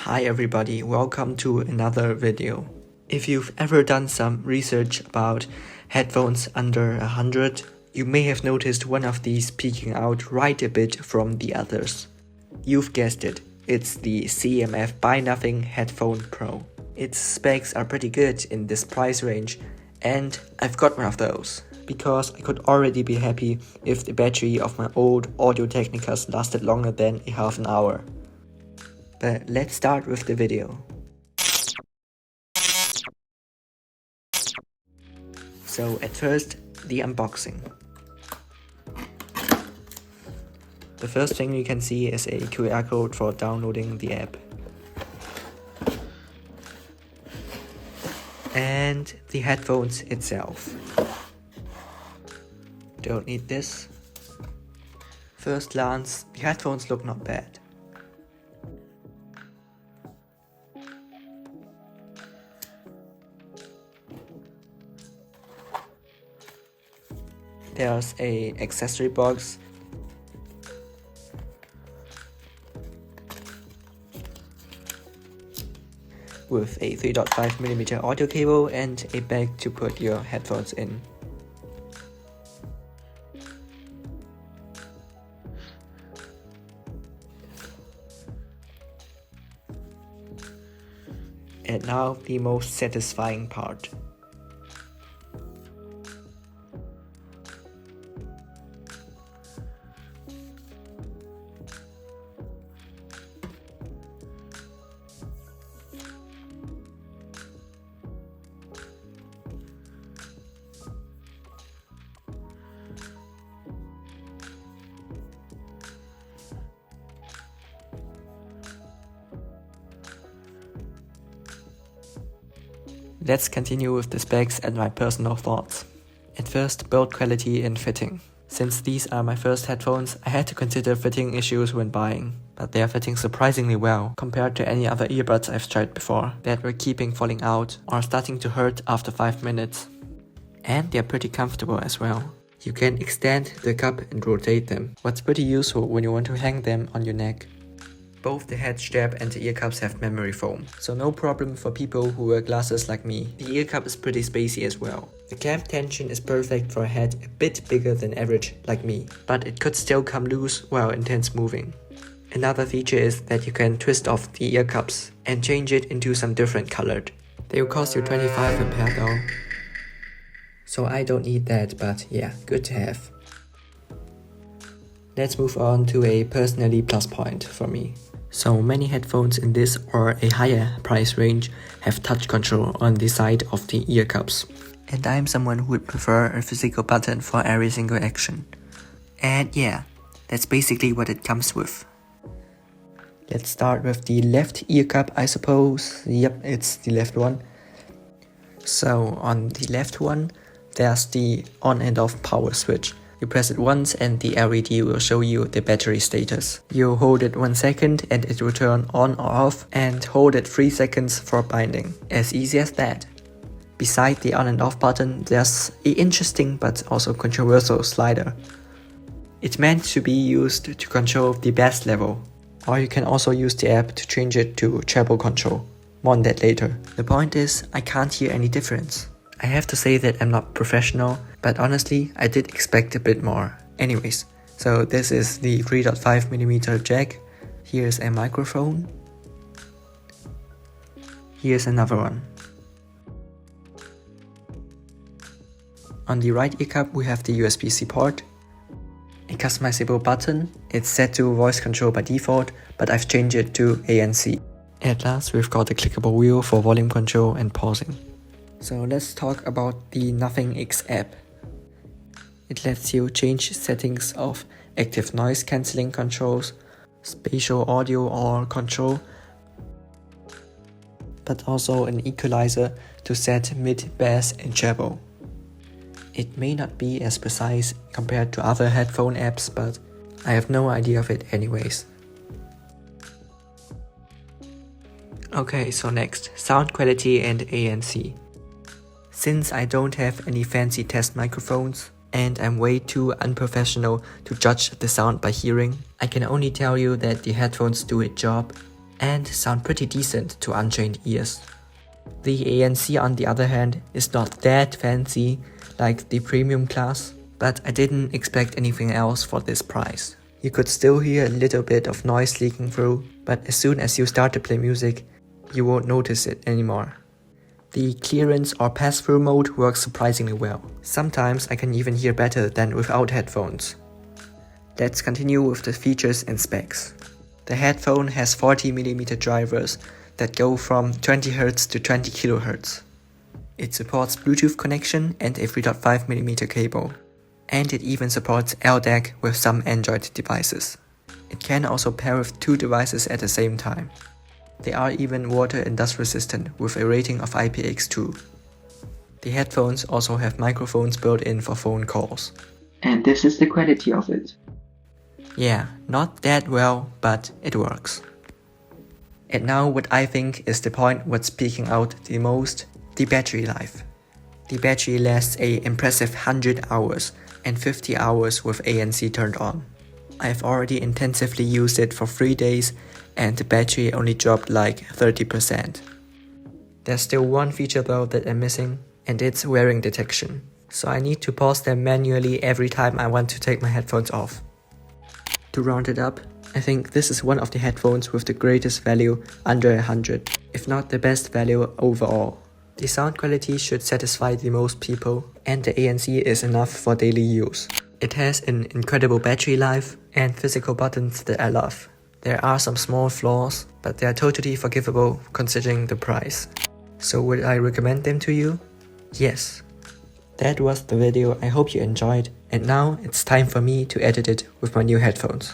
Hi everybody, welcome to another video. If you've ever done some research about headphones under 100, you may have noticed one of these peeking out right a bit from the others. You've guessed it, it's the CMF Buy Nothing Headphone Pro. Its specs are pretty good in this price range, and I've got one of those, because I could already be happy if the battery of my old Audio-Technicas lasted longer than a half an hour. But let's start with the video. So at first, the unboxing. The first thing you can see is a QR code for downloading the app. And the headphones itself. Don't need this. First glance, the headphones look not bad. There's a accessory box with a 3.5mm audio cable and a bag to put your headphones in. And now the most satisfying part. Let's continue with the specs and my personal thoughts. At first, build quality and fitting. Since these are my first headphones, I had to consider fitting issues when buying, but they are fitting surprisingly well compared to any other earbuds I've tried before that were keeping falling out or starting to hurt after 5 minutes. And they're pretty comfortable as well. You can extend the cup and rotate them, what's pretty useful when you want to hang them on your neck. Both the head strap and the ear cups have memory foam, so no problem for people who wear glasses like me. The ear cup is pretty spacey as well. The clamp tension is perfect for a head a bit bigger than average like me, but it could still come loose while intense moving. Another feature is that you can twist off the ear cups and change it into some different colored. They will cost you 25 a pair though, so I don't need that, but yeah, good to have. Let's move on to a personally plus point for me. So many headphones in this or a higher price range have touch control on the side of the ear cups. And I'm someone who would prefer a physical button for every single action. And yeah, that's basically what it comes with. Let's start with the left ear cup, I suppose. Yep, it's the left one. So on the left one, there's the on and off power switch. You press it once and the LED will show you the battery status. You hold it 1 second and it will turn on or off, and hold it 3 seconds for binding. As easy as that. Beside the on and off button, there's an interesting but also controversial slider. It's meant to be used to control the bass level, or you can also use the app to change it to treble control. More on that later. The point is, I can't hear any difference. I have to say that I'm not professional, but honestly, I did expect a bit more. Anyways, so this is the 3.5mm jack. Here's a microphone. Here's another one. On the right ear cup we have the USB-C port. A customizable button. It's set to voice control by default, but I've changed it to ANC. At last we've got a clickable wheel for volume control and pausing. So let's talk about the Nothing X app. It lets you change settings of active noise cancelling controls, spatial audio or control, but also an equalizer to set mid, bass and treble. It may not be as precise compared to other headphone apps, but I have no idea of it anyways. Okay, so next, sound quality and ANC. Since I don't have any fancy test microphones, and I'm way too unprofessional to judge the sound by hearing, I can only tell you that the headphones do its job. and sound pretty decent to untrained ears. The ANC on the other hand is not that fancy like the premium class, but I didn't expect anything else for this price. You could still hear a little bit of noise leaking through, but as soon as you start to play music, you won't notice it anymore. The clearance or pass-through mode works surprisingly well. Sometimes I can even hear better than without headphones. Let's continue with the features and specs. The headphone has 40mm drivers that go from 20Hz to 20kHz. It supports Bluetooth connection and a 3.5mm cable. And it even supports LDAC with some Android devices. It can also pair with 2 devices at the same time. They are even water and dust resistant with a rating of IPX2. The headphones also have microphones built in for phone calls. And this is the quality of it. Yeah, not that well, but it works. And now what I think is the point what's speaking out the most, the battery life. The battery lasts an impressive 100 hours and 50 hours with ANC turned on. I've already intensively used it for 3 days and the battery only dropped like 30%. There's still one feature though that I'm missing, and it's wearing detection. So I need to pause them manually every time I want to take my headphones off. To round it up, I think this is one of the headphones with the greatest value under 100, if not the best value overall. The sound quality should satisfy the most people, and the ANC is enough for daily use. It has an incredible battery life and physical buttons that I love. There are some small flaws, but they are totally forgivable considering the price. So would I recommend them to you? Yes. That was the video, I hope you enjoyed, and now it's time for me to edit it with my new headphones.